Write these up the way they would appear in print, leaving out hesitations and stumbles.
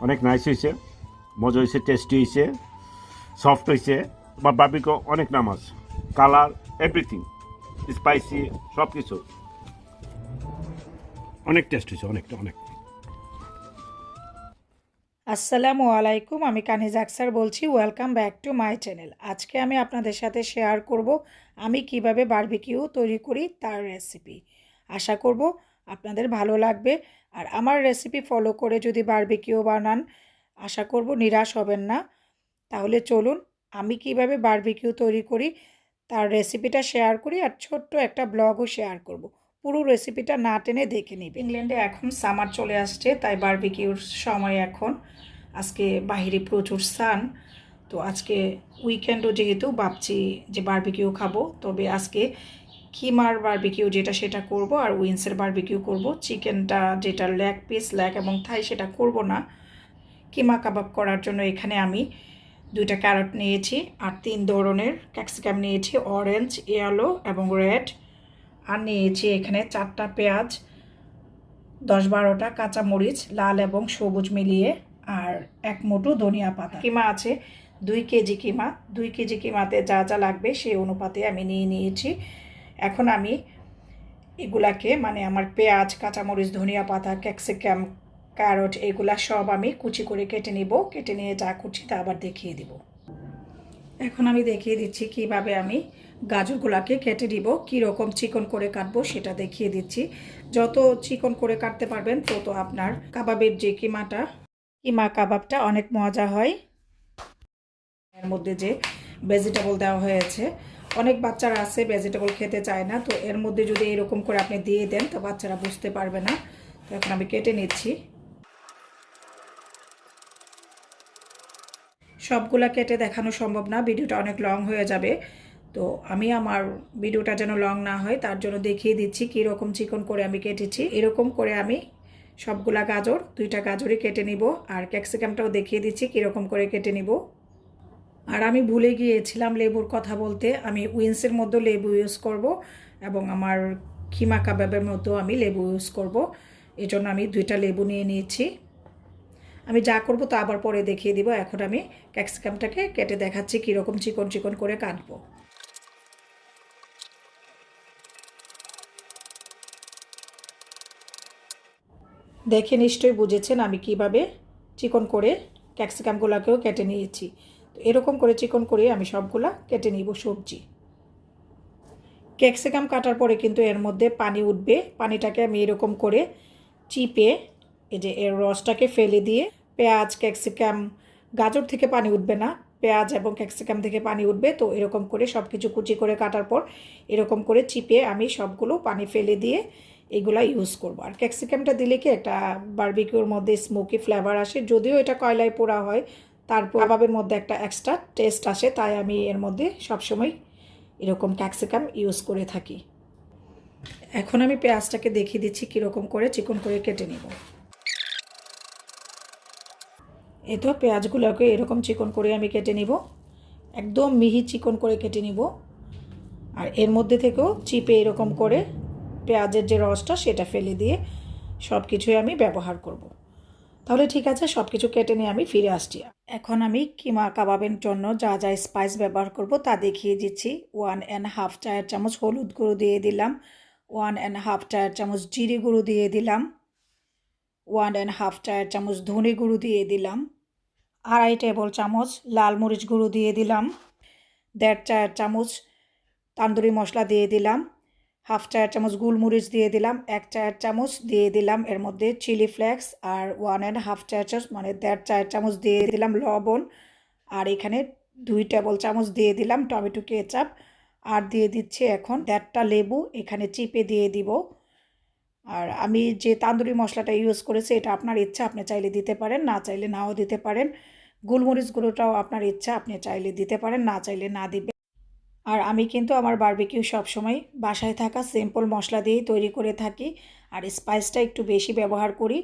অনেক নাইস হয়েছে, মজা হয়েছে, টেস্টি হয়েছে, সফট হয়েছে। বা বারবিকিউ অনেক নাম আছে, কালার, এভরিথিং, স্পাইসি, সব কিছু অনেক টেস্ট হয়েছে, অনেক। আসসালামু আলাইকুম, আমি কানিজ আক্সার বলছি। Welcome back to my channel. আজকে আমি আপনাদের সাথে শেয়ার করব আমি কিভাবে বারবিকিউ তৈরি করি তার রেসিপি। আশা করব আপনাদের ভালো লাগবে। আর আমার রেসিপি ফলো করে যদি বারবিকিউ বানান, আশা করব নিরাশ হবেন না। তাহলে চলুন আমি কিভাবে বারবিকিউ তৈরি করি তার রেসিপিটা শেয়ার করি, আর ছোট্ট একটা ব্লগও শেয়ার করব। পুরো রেসিপিটা না টেনে দেখে নিবে। ইংল্যান্ডে এখন সামার চলে আসছে, তাই বারবিকিউর সময় এখন। আজকে বাহিরে প্রচুর সান, তো আজকে উইকেন্ডও যেহেতু ভাবছি যে বারবিকিউ খাবো। তবে আজকে কিমার বারবিকিউ যেটা সেটা করব, আর উইন্সের বারবিকিউ করব। চিকেনটা যেটা লেগ পিস, লেগ এবং থাই সেটা করব না। কিমা কাবাব করার জন্য এখানে আমি 2টা ক্যারট নিয়েছি, আর 3 ধরনের ক্যাপসিকাম নিয়েছি, অরেঞ্জ, ইয়েলো এবং রেড। আর নিয়েছি এখানে 4টা পেঁয়াজ, 10-12টা কাঁচামরিচ লাল এবং সবুজ মিলিয়ে, আর 1 মুঠো ধনিয়া পাতা। কিমা আছে 2 কেজি কিমা। 2 কেজি কিমাতে যা যা লাগবে সেই অনুপাতে আমি নিয়েছি। এখন আমি এগুলাকে মানে আমার পেঁয়াজ, কাঁচামরিচ, ধনিয়া পাতা, ক্যাপসিকাম, ক্যারট এগুলা সব আমি কুচি করে কেটে নিব। কেটে নিয়ে যা কুচি তা আবার দেখিয়ে দিব। এখন আমি দেখিয়ে দিচ্ছি কিভাবে আমি গাজরগুলোকে কেটে দিব, কীরকম চিকন করে কাটবো সেটা দেখিয়ে দিচ্ছি। যত চিকন করে কাটতে পারবেন তত আপনার কাবাবের যে কিমা কাবাবটা অনেক মজা হয়। এর মধ্যে যে ভেজিটেবল দেওয়া হয়েছে, অনেক বাচ্চারা আছে ভেজিটেবল খেতে চায় না, তো এর মধ্যে যদি এরকম করে আপনি দিয়ে দেন তো বাচ্চারা বুঝতে পারবে না। তো এখন আমি কেটে নিচ্ছি। সবগুলা কেটে দেখানো সম্ভব না, ভিডিওটা অনেক লং হয়ে যাবে। তো আমি আমার ভিডিওটা যেন লং না হয় তার জন্য দেখিয়ে দিচ্ছি কীরকম চিকন করে আমি কেটেছি। এরকম করে আমি সবগুলা গাজর, 2টা গাজরই কেটে নিব। আর ক্যাপসিকামটাও দেখিয়ে দিচ্ছি কীরকম করে কেটে নিব। আর আমি ভুলে গিয়েছিলাম লেবুর কথা বলতে, আমি উইন্সের মধ্যে লেবু ইউজ করব এবং আমার কিমা কাবাবের মধ্যেও আমি লেবু ইউজ করব। এই জন্য আমি 2টা লেবু নিয়ে নিয়েছি। আমি যা করব তা আবার পরে দেখিয়ে দিব। এখন আমি ক্যাপসিকামটাকে কেটে দেখাচ্ছি কীরকম চিকন চিকন করে কাটবো। দেখে নিশ্চয়ই বুঝেছেন আমি কিভাবে চিকন করে ক্যাপসিকামগুলোকেও কেটে নিয়েছি। তো এরকম করে চিকন করে আমি সবগুলা কেটে নিব সবজি। ক্যাপসিকাম কাটার পরে কিন্তু এর মধ্যে পানি উঠবে। পানিটাকে আমি এরকম করে চিপে এই যে এর রসটাকে ফেলে দিয়ে, পেঁয়াজ, ক্যাপসিকাম, গাজর থেকে পানি উঠবে না, পেঁয়াজ এবং ক্যাপসিকাম থেকে পানি উঠবে। তো এরকম করে সব কিছু কুচি করে কাটার পর এরকম করে চিপে আমি সবগুলো পানি ফেলে দিয়ে এগুলা ইউজ করব। আর ক্যাপসিকামটা দিলে কি একটা বারবিকিউর মধ্যে স্মোকি ফ্লেভার আসে, যদিও এটা কয়লায় পোড়া হয়, তারপর কাবাবের মধ্যে একটা এক্সট্রা টেস্ট আসে। তাই আমি এর মধ্যে সবসময় এরকম ক্যাপসিকাম ইউজ করে থাকি। এখন আমি পেঁয়াজটাকে দেখিয়ে দিচ্ছি কীরকম করে চিকন করে কেটে নিব। এই তো পেঁয়াজগুলোকে এরকম চিকন করে আমি কেটে নিব, একদম মিহি চিকন করে কেটে নিব। আর এর মধ্যে থেকেও চিপে এরকম করে পেঁয়াজের যে রসটা সেটা ফেলে দিয়ে সব কিছুই আমি ব্যবহার করব। তাহলে ঠিক আছে, সব কিছু কেটে নিয়ে আমি ফিরে আসছি। এখন আমি কিমা কাবাবের জন্য যা যা স্পাইস ব্যবহার করব তা দেখিয়ে দিচ্ছি। 1.5 চায়ের চামচ হলুদ গুঁড়ো দিয়ে দিলাম, 1.5 চায়ের চামচ জিরে গুঁড়ো দিয়ে দিলাম, 1.5 চায়ের চামচ ধনে গুঁড়ো দিয়ে দিলাম, 2.5 টেবিল চামচ লাল মরিচ গুঁড়ো দিয়ে দিলাম, 1.5 চায়ের চামচ তান্দুরি মশলা দিয়ে দিলাম, 1/2 চায়ের চামচ গোলমরিচ দিয়ে দিলাম, 1 চায়ের চামচ দিয়ে দিলাম এর মধ্যে চিলি ফ্লেক্স, আর 1.5 চায়ের চামচ মানে 1.5 চায়ের চামচ দিয়ে দিলাম লবণ। আর এখানে 2 টেবিল চামচ দিয়ে দিলাম টমেটো কেচাপ। আর দিয়ে দিচ্ছি এখন 1.5টা লেবু এখানে চিপে দিয়ে দিব। আর আমি যে তান্দুরি মশলাটা ইউজ করেছি এটা আপনার ইচ্ছা, আপনি চাইলে দিতে পারেন, না চাইলে নাও দিতে পারেন। গোলমরিচ গুঁড়োটাও আপনার ইচ্ছা, আপনি চাইলে দিতে পারেন, না চাইলে না দিবেন। আর আমি কিন্তু আমার বারবিকিউ সবসময় বাসায় থাকা সিম্পল মশলা দিয়েই তৈরি করে থাকি, আর স্পাইসটা একটু বেশি ব্যবহার করি।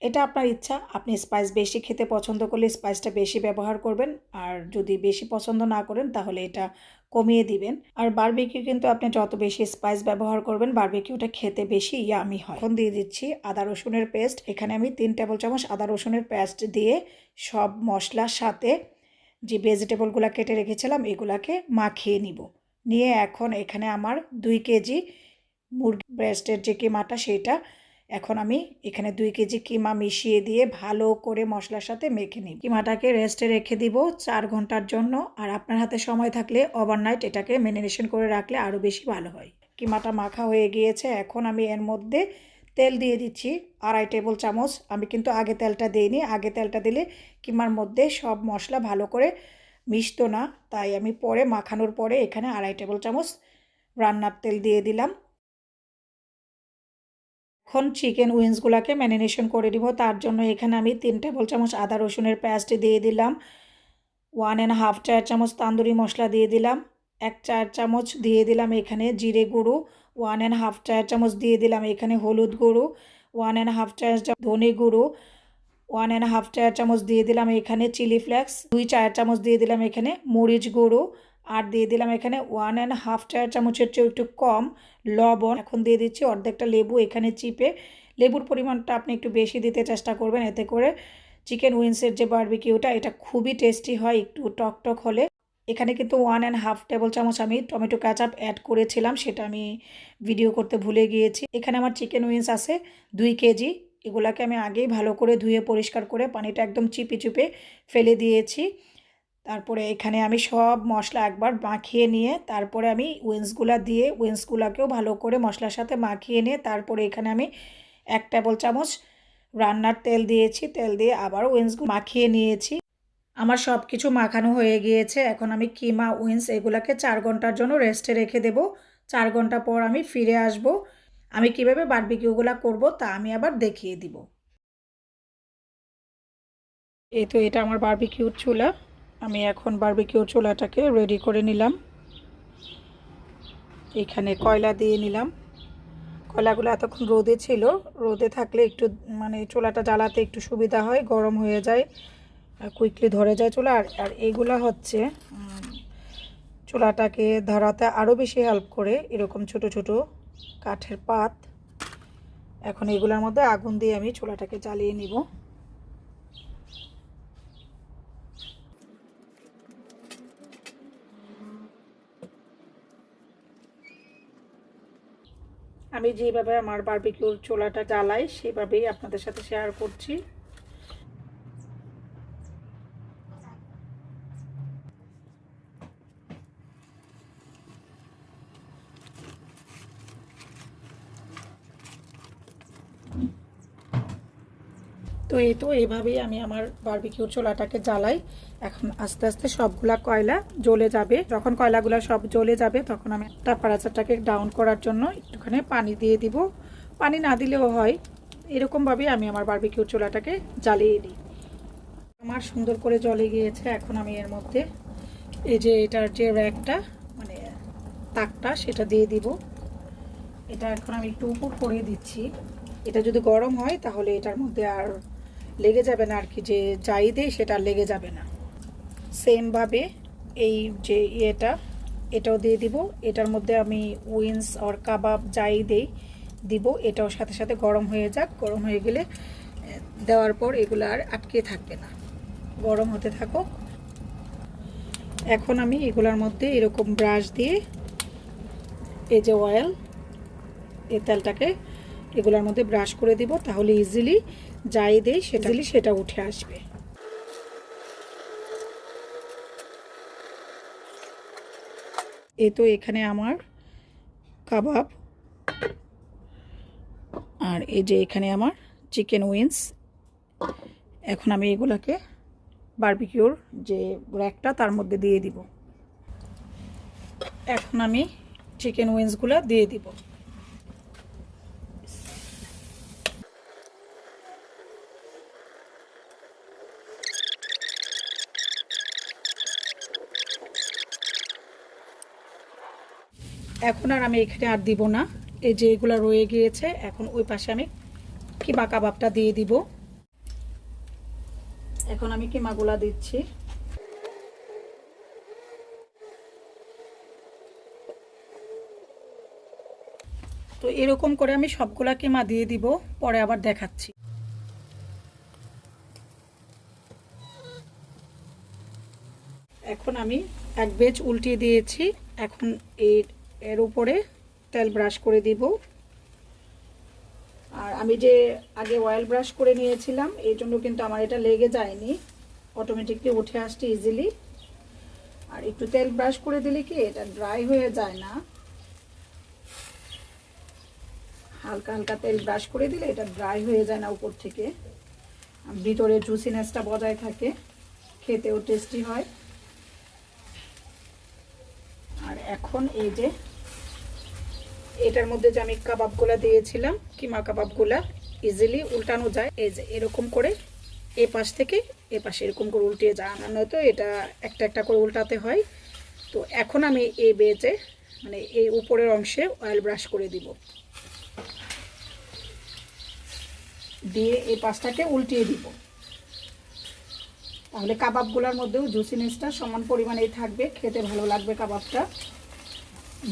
এটা আপনার ইচ্ছা, আপনি স্পাইস বেশি খেতে পছন্দ করলে স্পাইসটা বেশি ব্যবহার করবেন, আর যদি বেশি পছন্দ না করেন তাহলে এটা কমিয়ে দিবেন। আর বারবিকিউ কিন্তু আপনি যত বেশি স্পাইস ব্যবহার করবেন বারবিকিউটা খেতে বেশি ইয়ামি হয়। এখন দিয়ে দিচ্ছি আদা রসুনের পেস্ট। এখানে আমি 3 টেবিল চামচ আদা রসুনের পেস্ট দিয়ে সব মশলার সাথে যে ভেজিটেবলগুলো কেটে রেখেছিলাম এগুলাকে মাখিয়ে নিব। নিয়ে এখন এখানে আমার 2 কেজি মুরগি ব্রেস্টের যে কিমাটা সেটা এখন আমি এখানে 2 কেজি কিমা মিশিয়ে দিয়ে ভালো করে মশলার সাথে মেখে নিই। কিমাটাকে রেস্টে রেখে দিব 4 ঘন্টার জন্য। আর আপনার হাতে সময় থাকলে ওভারনাইট এটাকে ম্যারিনেশন করে রাখলে আরও বেশি ভালো হয়। কিমাটা মাখা হয়ে গিয়েছে। এখন আমি এর মধ্যে তেল দিয়ে দিচ্ছি 2.5 টেবিল চামচ। আমি কিন্তু আগে তেলটা দিইনি, আগে তেলটা দিলে কিমার মধ্যে সব মশলা ভালো করে মিশতো না, তাই আমি পরে মাখানোর পরে এখানে 2.5 টেবিল চামচ রান্নার তেল দিয়ে দিলাম। এখন চিকেন উইংসগুলোকে ম্যারিনেশন করে দিব। তার জন্য এখানে আমি 3 টেবিল চামচ আদা রসুনের পেস্ট দিয়ে দিলাম, 1.5 চার চামচ তান্দুরি মশলা দিয়ে দিলাম, 1 চার চামচ দিয়ে দিলাম এখানে জিরে গুঁড়ো, 1.5 চার চামচ দিয়ে দিলাম এখানে হলুদ গুঁড়ো, 1.5 চার চামচ ধনে গুঁড়ো, 1.5 চার চামচ দিয়ে দিলাম এখানে চিলি ফ্লেক্স, 2 চার চামচ দিয়ে দিলাম এখানে মরিচ গুঁড়ো, আর দিয়ে দিলাম এখানে 1.5 চার চামচের চেয়ে একটু কম লবণ। এখন দিয়ে দিচ্ছি অর্ধেকটা লেবু এখানে চিপে। লেবুর পরিমাণটা আপনি একটু বেশি দিতে চেষ্টা করবেন, এতে করে চিকেন উইংসের যে বারবিকিউটা এটা খুবই টেস্টি হয় একটু টক টক হলে। এখানে কিন্তু 1.5 টেবিল চামচ আমি টমেটো কেচাপ অ্যাড করেছিলাম, সেটা আমি ভিডিও করতে ভুলে গিয়েছি। এখানে আমার চিকেন উইংস আছে 2 কেজি। এগুলাকে আমি আগেই ভালো করে ধুয়ে পরিষ্কার করে পানিটা একদম চিপে চিপে ফেলে দিয়েছি। তারপরে এখানে আমি সব মশলা একবার মাখিয়ে নিয়ে তারপরে আমি উইংসগুলাকেও ভালো করে মশলার সাথে মাখিয়ে নিয়ে তারপরে এখানে আমি 1 টেবিল চামচ রান্নার তেল দিয়েছি। তেল দিয়ে আবার উইংসগুলো মাখিয়ে নিয়েছি। আমার সব কিছু মাখানো হয়ে গিয়েছে। এখন আমি কিমা উইংস এগুলাকে 4 ঘন্টার জন্য রেস্টে রেখে দেব। 4 ঘন্টা পর আমি ফিরে আসব। আমি কিভাবে বারবিকিউগুলো করব তা আমি আবার দেখিয়ে দিব। এই তো এটা আমার বারবিকিউর চুলা। আমি এখন বারবিকিউর চুলাটাকে রেডি করে নিলাম। এখানে কয়লা দিয়ে নিলাম। কয়লাগুলো এতক্ষণ রোদে ছিল, রোদে থাকলে একটু মানে চুলাটা জ্বালাতে একটু সুবিধা হয়, গরম হয়ে যায়, কুইকলি ধরে যায় চুলা। আর এইগুলা হচ্ছে চুলাটাকে ধরাতে আরও বেশি হেল্প করে এরকম ছোট ছোট কাঠের পাত। এখন এগুলোর মধ্যে আগুন দিয়ে আমি চুলাটাকে জ্বালিয়ে নিব। আমি যেভাবে আমার বারবিকিউর চুলাটা জ্বালাই সেভাবেই আপনাদের সাথে শেয়ার করছি। তো এই তো এইভাবেই আমি আমার বারবিকিউর চুলাটাকে জ্বালাই। এখন আস্তে আস্তে সবগুলা কয়লা জ্বলে যাবে। যখন কয়লাগুলো সব জ্বলে যাবে তখন আমি টেম্পারেচারটাকে ডাউন করার জন্য একটুখানি পানি দিয়ে দিব। পানি না দিলেও হয়, এরকমভাবেই আমি আমার বারবিকিউর চুলাটাকে জ্বালিয়ে দিই। আমার সুন্দর করে জ্বলে গিয়েছে। এখন আমি এর মধ্যে এই যে এটার যে র্যাকটা মানে তাকটা সেটা দিয়ে দিব। এটা এখন আমি একটু উপর করে দিচ্ছি। এটা যদি গরম হয় তাহলে এটার মধ্যে আর লেগে যাবে না, আর কি যে যাই দেই সেটা লেগে যাবে না। সেমভাবে এই যে এটাও দিয়ে দিব। এটার মধ্যে আমি উইংস আর কাবাব যাই দিব, এটাও সাথে সাথে গরম হয়ে যাক। গরম হয়ে গেলে দেওয়ার পর এগুলো আর আটকে থাকবে না, গরম হতে থাকুক। এখন আমি এগুলোর মধ্যে এরকম ব্রাশ দিয়ে এই যে অয়েল, এই তেলটাকে এগুলোর মধ্যে ব্রাশ করে দিব, তাহলে ইজিলি যাই দেই সেটা উঠে আসবে। এই তো এখানে আমার কাবাব আর এই যে এখানে আমার চিকেন উইংস। এখন আমি এগুলাকে বারবিকিউর যে র্যাকটা তার মধ্যে দিয়ে দিব। এখন আমি চিকেন উইংসগুলো দিয়ে দিব। এখন আর আমি এখানে আর দিব না, এই যে এগুলো রয়ে গিয়েছে। এখন ওই পাশে আমি কিমা কাবাবটা দিয়ে দিব। এখন আমি কিমাগুলা দিচ্ছি। তো এরকম করে আমি সবগুলা কিমা দিয়ে দিব, পরে আবার দেখাচ্ছি। এখন আমি এক বেচ উল্টিয়ে দিয়েছি। এখন এর উপরে তেল ব্রাশ করে দিব। আর আমি যে আগে অয়েল ব্রাশ করে নিয়েছিলাম, এই জন্য কিন্তু আমার এটা লেগে যায়নি, অটোমেটিকলি উঠে আসছে ইজিলি। আর একটু তেল ব্রাশ করে দিলে কি এটা ড্রাই হয়ে যায় না, হালকা হালকা তেল ব্রাশ করে দিলে এটা ড্রাই হয়ে যায় না উপর থেকে, ভিতরে জুসিনেসটা বজায় থাকে, খেতেও টেস্টি হয়। আর এখন এই যে এটার মধ্যে যে আমি কাবাবগুলা দিয়েছিলাম, কিমা কাবাবগুলা ইজিলি উল্টানো যায়। এই যে এরকম করে এ পাশ থেকে এ পাশে এরকম করে উল্টিয়ে যায়, নয়তো এটা একটা একটা করে উল্টাতে হয়। তো এখন আমি এই বেজে মানে এই উপরের অংশে অয়েল ব্রাশ করে দিব, দিয়ে এই পাশটাকে উল্টিয়ে দিব। তাহলে কাবাবগুলোর মধ্যেও জুসিনেসটা সমান পরিমাণেই থাকবে, খেতে ভালো লাগবে। কাবাবটা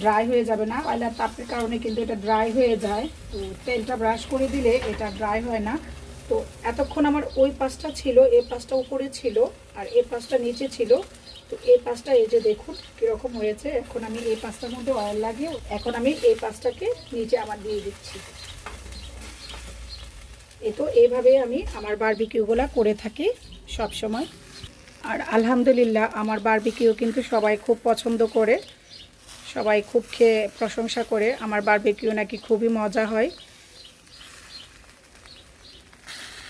ড্রাই হয়ে যাবে না, অয়েলের তাপের কারণে কিন্তু এটা ড্রাই হয়ে যায়। তো তেলটা ব্রাশ করে দিলে এটা ড্রাই হয় না। তো এতক্ষণ আমার ওই পাশটা ছিল, এই পাশটা উপরে ছিল আর এই পাশটা নিচে ছিল। তো এই পাশটা এই যে দেখুন কীরকম হয়েছে। এখন আমি এই পাশটার মধ্যে অয়েল লাগিয়ে এখন আমি এই পাশটাকে নিচে আবার দিয়ে দিচ্ছি। তো এইভাবে আমি আমার বারবিকিউগুলো করে থাকি সব সময়। আর আলহামদুলিল্লাহ আমার বারবিকিউ কিন্তু সবাই খুব পছন্দ করে, সবাই খুব খেয়ে প্রশংসা করে। আমার বারবিকিউ নাকি খুবই মজা হয়।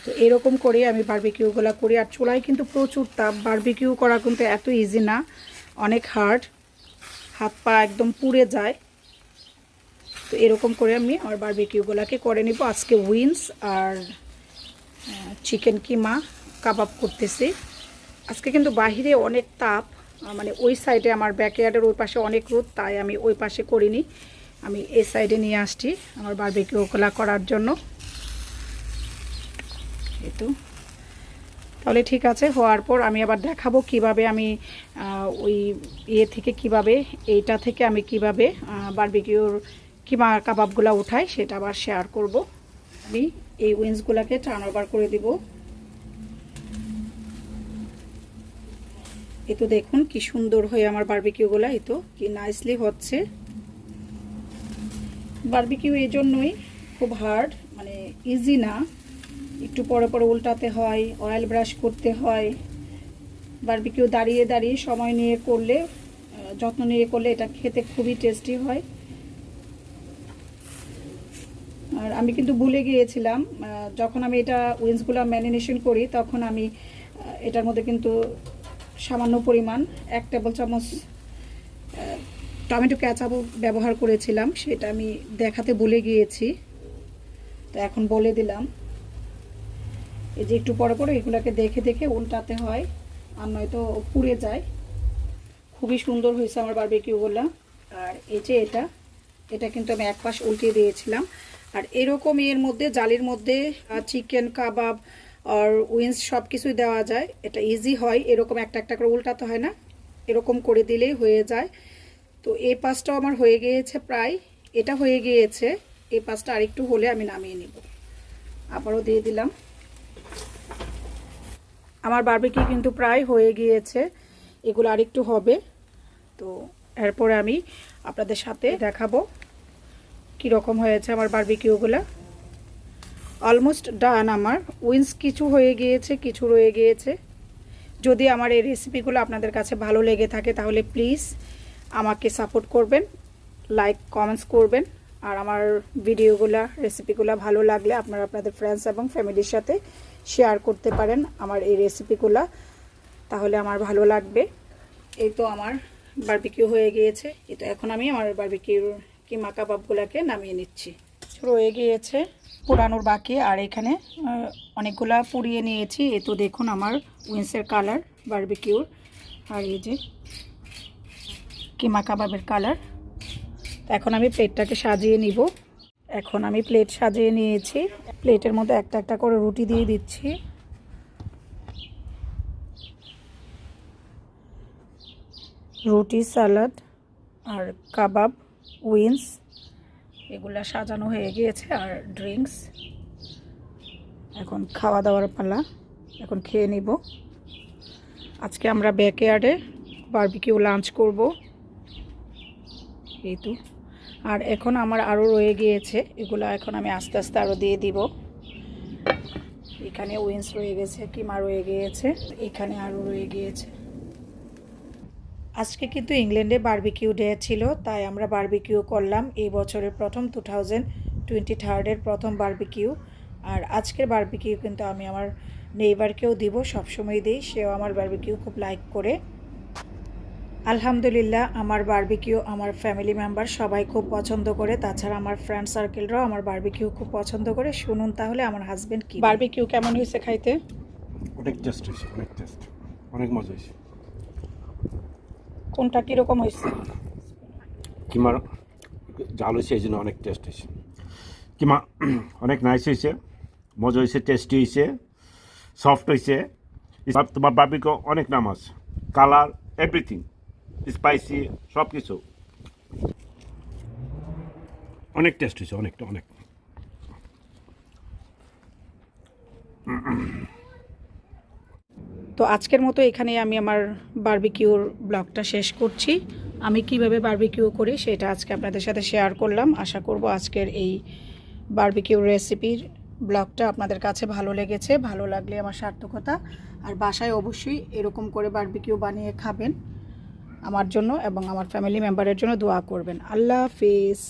তো এরকম করে আমি বারবিকিউগুলো করি। আর চুলায় কিন্তু প্রচুর তাপ, বারবিকিউ করা কিন্তু এত ইজি না, অনেক হার্ড, হাত পা একদম পুড়ে যায়। তো এরকম করে আমি আমার বারবিকিউগুলোকে করে নিব। আজকে উইংস আর চিকেন কিমা কাবাব করতেছি। আজকে কিন্তু বাহিরে অনেক তাপ, মানে ওই সাইডে আমার ব্যাকয়ার্ডের ওই পাশে অনেক রোদ, তাই আমি ওই পাশে করিনি, আমি এই সাইডে নিয়ে আসছি আমার বারবিকিউগুলো করার জন্য। এই তো তাহলে ঠিক আছে, হওয়ার পর আমি আবার দেখাবো কিভাবে আমি ওই ইয়ে থেকে কিভাবে এইটা থেকে আমি কিভাবে বারবিকিউর কিমা কাবাবগুলো উঠাই সেটা আবার শেয়ার করব। আমি এই উইংসগুলোকে টার্ন ওভার করে দিব। এই তো দেখুন কি সুন্দর হয়ে আমার বারবিকিউগুলো, এই তো কি নাইসলি হচ্ছে। বারবিকিউ এই জন্যই খুব হার্ড, মানে ইজি না, একটু পরে পরে উল্টাতে হয়, অয়েল ব্রাশ করতে হয়। বারবিকিউ দাঁড়িয়ে দাঁড়িয়ে সময় নিয়ে করলে, যত্ন নিয়ে করলে এটা খেতে খুবই টেস্টি হয়। আর আমি কিন্তু ভুলে গিয়েছিলাম, যখন আমি এটা উইংসগুলো ম্যারিনেশন করি তখন আমি এটার মধ্যে কিন্তু সামান্য পরিমাণ 1 টেবিল চামচ টমেটো কেচাপ ব্যবহার করেছিলাম, সেটা আমি দেখাতে ভুলে গিয়েছি, তো এখন বলে দিলাম। এই যে একটু পরে পরে এগুলোকে দেখে দেখে উল্টাতে হয়, আর নয়তো পুড়ে যায়। খুবই সুন্দর হয়েছে আমার বারবিকিউগুলো। আর এই যে এটা কিন্তু আমি এক পাশ উল্টিয়ে দিয়েছিলাম। আর এরকম এর মধ্যে জালির মধ্যে চিকেন কাবাব আর উইংস সব কিছুই দেওয়া যায়, এটা ইজি হয়। এরকম একটা একটা করে উল্টাতে হয় না, এরকম করে দিলেই হয়ে যায়। তো এই পাশটাও আমার হয়ে গিয়েছে প্রায়, এটা হয়ে গিয়েছে। এই পাশটা আরেকটু হলে আমি নামিয়ে নিব। আবারও দিয়ে দিলাম। আমার বারবিকিউ কিন্তু প্রায় হয়ে গিয়েছে, এগুলো আরেকটু হবে। তো এরপরে আমি আপনাদের সাথে দেখাবো কীরকম হয়েছে আমার বারবিকিউগুলো। Almost done. আমার উইংস কিছু হয়ে গিয়েছে, কিছু রয়ে গিয়েছে। যদি আমার এই রেসিপিগুলো আপনাদের কাছে ভালো লেগে থাকে তাহলে প্লিজ আমাকে সাপোর্ট করবেন, লাইক কমেন্টস করবেন। আর আমার ভিডিওগুলো রেসিপিগুলো ভালো লাগলে আপনারা আপনাদের ফ্রেন্ডস এবং ফ্যামিলির সাথে শেয়ার করতে পারেন আমার এই রেসিপিগুলো, তাহলে আমার ভালো লাগবে। এই তো আমার বারবিকিউ হয়ে গিয়েছে। এই তো এখন আমি আমার বারবিকিউর কিমা কাবাবগুলোকে নামিয়ে নিচ্ছি। রয়ে গিয়েছে পোড়ানোর বাকি, আর এখানে অনেকগুলা পুড়িয়ে নিয়েছি। এ তো দেখুন আমার উইংসের কালার বারবিকিউর, আর এই যে কিমা কাবাবের কালার। এখন আমি প্লেটটাকে সাজিয়ে নিব। এখন আমি প্লেট সাজিয়ে নিয়েছি, প্লেটের মধ্যে একটা একটা করে রুটি দিয়ে দিচ্ছি। রুটি, সালাদ আর কাবাব, উইংস এগুলা সাজানো হয়ে গিয়েছে আর ড্রিঙ্কস। এখন খাওয়া দাওয়ার পালা, এখন খেয়ে নিব। আজকে আমরা ব্যাকয়ার্ডে বারবিকিউ লাঞ্চ করব, এই তো। আর এখন আমার আরও রয়ে গিয়েছে, এগুলো এখন আমি আস্তে আস্তে আরও দিয়ে দিব। এখানে উইংস রয়ে গেছে, কিমা রয়ে গিয়েছে, এখানে আরও রয়ে গিয়েছে। আজকে কিন্তু ইংল্যান্ডে বারবিকিউ ডে ছিল, তাই আমরা বারবিকিউ করলাম। এই বছরের প্রথম 2023-এর প্রথম বারবিকিউ। আর আজকের বারবিকিউ কিন্তু আমি আমার নেইবারকেও দিব, সবসময় দিই, সেও আমার বারবিকিউ খুব লাইক করে। আলহামদুলিল্লাহ, আমার বারবিকিউ আমার ফ্যামিলি মেম্বার সবাই খুব পছন্দ করে, তাছাড়া আমার ফ্রেন্ড সার্কেলরাও আমার বারবিকিউ খুব পছন্দ করে। শুনুন তাহলে আমার হাজবেন্ড কি বারবিকিউ কেমন হয়েছে খাইতে। অনেক টেস্ট হয়েছে, অনেক টেস্ট, অনেক মজা হয়েছে। কোনটা কীরকম হয়েছে? কিমার জাল হয়েছে, এই জন্য অনেক টেস্ট হয়েছে। কিমা অনেক নাইস হয়েছে, মজা হয়েছে, টেস্টি হয়েছে, সফট হয়েছে। তোমার বারবিকিউ অনেক নাম আছে, কালার, এভরিথিং, স্পাইসি, সব কিছু অনেক টেস্ট হয়েছে, অনেকটা অনেক। তো আজকের মতো এখানেই আমি আমার বারবিকিউর ব্লগটা শেষ করছি। আমি কিভাবে বারবিকিউ করি সেটা আজকে আপনাদের সাথে শেয়ার করলাম। আশা করব আজকের এই বারবিকিউ রেসিপির ব্লগটা আপনাদের কাছে ভালো লেগেছে। ভালো লাগলে আমার সার্থকতা। আর বাসায় অবশ্যই এরকম করে বারবিকিউ বানিয়ে খাবেন, আমার জন্য এবং আমার ফ্যামিলি মেম্বারের জন্য দোয়া করবেন। আল্লাহ হাফিজ।